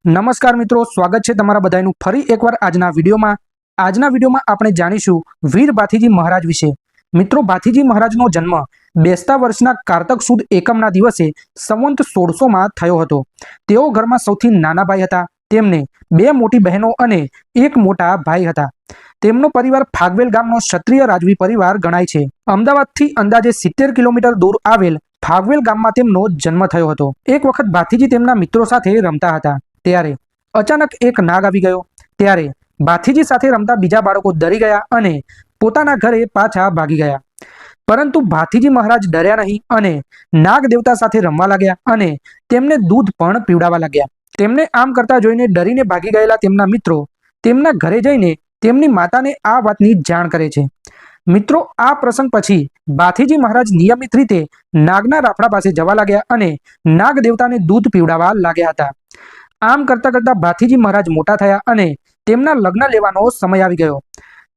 નમસ્કાર મિત્રો, સ્વાગત છે તમારા બધાનું ફરી એકવાર આજના વિડીયોમાં આપણે જાણીશું વીર ભાથીજી મહારાજ વિશે। મિત્રો, ભાથીજી મહારાજનો જન્મ બેસતા વર્ષના કારતક સુદ એકમના દિવસે સંવંત 1600માં થયો હતો। તેઓ ઘરમાં સૌથી નાના ભાઈ હતા। તેમને બે મોટી બહેનો અને એક મોટા ભાઈ હતા। તેમનો પરિવાર ફાગવેલ ગામનો ક્ષત્રિય રાજવી પરિવાર ગણાય છે। અમદાવાદથી અંદાજે 70 કિલોમીટર દૂર આવેલ ફાગવેલ ગામમાં તેમનો જન્મ થયો હતો। એક વખત ભાથીજી તેમના મિત્રો સાથે રમતા હતા ત્યારે અચાનક એક નાગ આવી ગયો। ત્યારે ભાથીજી સાથે રમતા બીજા બાળકો ડરી ગયા અને પોતાના ઘરે પાછા ભાગી ગયા। પરંતુ ભાથીજી મહારાજ ડર્યા નહીં અને નાગ દેવતા સાથે રમવા લાગ્યા અને તેમને દૂધ પણ પીવડાવવા લાગ્યા। તેમને આમ કરતા જોઈને ડરીને ભાગી ગયેલા તેમના મિત્રો તેમના ઘરે જઈને તેમની માતાને આ વાતની જાણ કરે છે। મિત્રો, આ પ્રસંગ પછી ભાથીજી મહારાજ નિયમિત રીતે નાગના રાફડા પાસે જવા લાગ્યા અને નાગ દેવતાને દૂધ પીવડાવવા લાગ્યા હતા। આમ કરતા કરતા ભાથીજી મહારાજ મોટા થયા અને તેમના લગ્ન લેવાનો સમય આવી ગયો।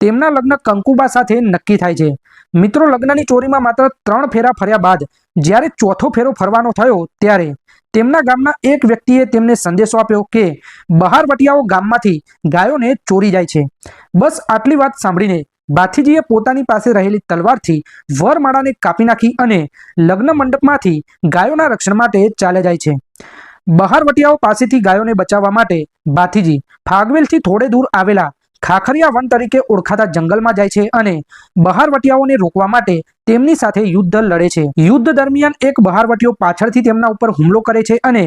તેમના લગ્ન કંકુબા સાથે નક્કી થાય છે। મિત્રો, લગ્નની ચોરીમાં માત્ર 3 ફેરા ફર્યા બાદ જ્યારે ચોથો ફેરો ફરવાનો થયો ત્યારે તેમના ગામના એક વ્યક્તિએ તેમને સંદેશો આપ્યો કે બહારવટિયાઓ ગામમાંથી ગાયોને ચોરી જાય છે। બસ આટલી વાત સાંભળીને ભાથીજીએ પોતાની પાસે રહેલી તલવારથી વરમાળાને કાપી નાખી અને લગ્ન મંડપમાંથી ગાયોના રક્ષણ માટે ચાલ્યા જાય છે। બહારવટિયાઓ પાસેથી ગાયોને બચાવવા માટે ભાથીજી ફાગવેલથી થોડે દૂર આવેલા ખાખરિયા વન તરીકે ઓળખાતા જંગલમાં જાય છે અને બહારવટિયાઓને રોકવા માટે તેમની સાથે યુદ્ધ લડે છે। યુદ્ધ દરમિયાન એક બહારવટિયો પાછળથી તેમના ઉપર હુમલો કરે છે અને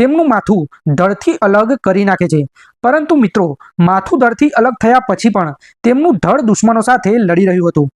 તેમનું માથું ધડથી અલગ કરી નાખે છે। પરંતુ મિત્રો, માથું ધડથી અલગ થયા પછી પણ તેમનું ધડ દુશ્મનો સાથે લડી રહ્યું હતું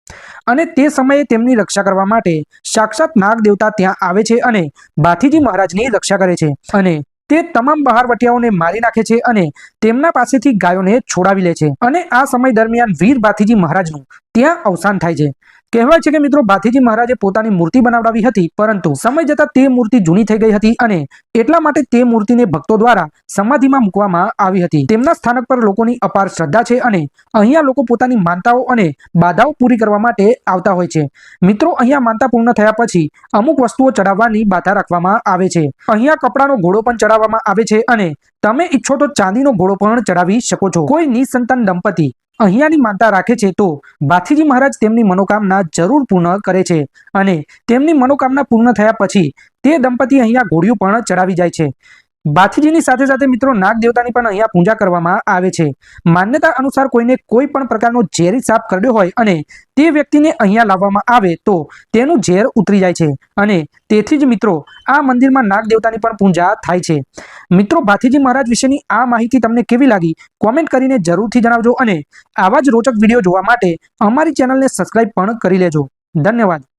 અને તે સમયે તેમની રક્ષા કરવા માટે સાક્ષાત નાગ દેવતા ત્યાં આવે છે અને ભાથીજી મહારાજની રક્ષા કરે છે અને તે તમામ બહારવટિયાઓને મારી નાખે છે અને તેમના પાસેથી ગાયોને છોડાવી લે છે અને આ સમય દરમિયાન વીર ભાથીજી મહારાજનું ત્યાં અવસાન થાય છે। કહેવાય છે કે મિત્રો, ભાથીજી મહારાજે પોતાની મૂર્તિ બનાવડાવી હતી પરંતુ સમય જતાં તે મૂર્તિ જૂની થઈ ગઈ હતી અને એટલા માટે તે મૂર્તિને ભક્તો દ્વારા સમાધિમાં મૂકવામાં આવી હતી। તેમના સ્થાનક પર લોકોની અપાર શ્રદ્ધા છે અને અહીંયા લોકો પોતાની માનતાઓ અને બાધાઓ પૂરી કરવા માટે આવતા હોય છે। મિત્રો, અહીંયા માનતા પૂર્ણ થયા પછી અમુક વસ્તુઓ ચડાવવાની બાધા રાખવામાં આવે છે। અહીંયા કપડાનો ઘોડો પણ ચડાવવામાં આવે છે અને તમે ઈચ્છો તો ચાંદીનો ઘોડો પણ ચડાવી શકો છો। કોઈ નિસંતાન દંપતી અહીંયાની માનતા રાખે છે તો ભાથીજી મહારાજ તેમની મનોકામના જરૂર પૂર્ણ કરે છે અને તેમની મનોકામના પૂર્ણ થયા પછી તે દંપતી અહીંયા ઘોડિયું પણ ચડાવી જાય છે। ભાથીજીની સાથે સાથે મિત્રો, નાગ દેવતાની પણ અહીંયા પૂજા કરવામાં આવે છે। માન્યતા અનુસાર કોઈને કોઈ પણ પ્રકારનો ઝેરી સાપ કરડ્યો હોય અને તે વ્યક્તિને અહીંયા લાવવામાં આવે તો તેનું ઝેર ઉતરી જાય છે અને તેથી જ મિત્રો આ મંદિરમાં નાગ દેવતાની પણ પૂજા થાય છે। મિત્રો, ભાથીજી મહારાજ વિશેની આ માહિતી તમને કેવી લાગી કોમેન્ટ કરીને જરૂરથી જણાવજો અને આવા જ રોચક વિડીયો જોવા માટે અમારી ચેનલને સબસ્ક્રાઇબ પણ કરી લેજો। ધન્યવાદ।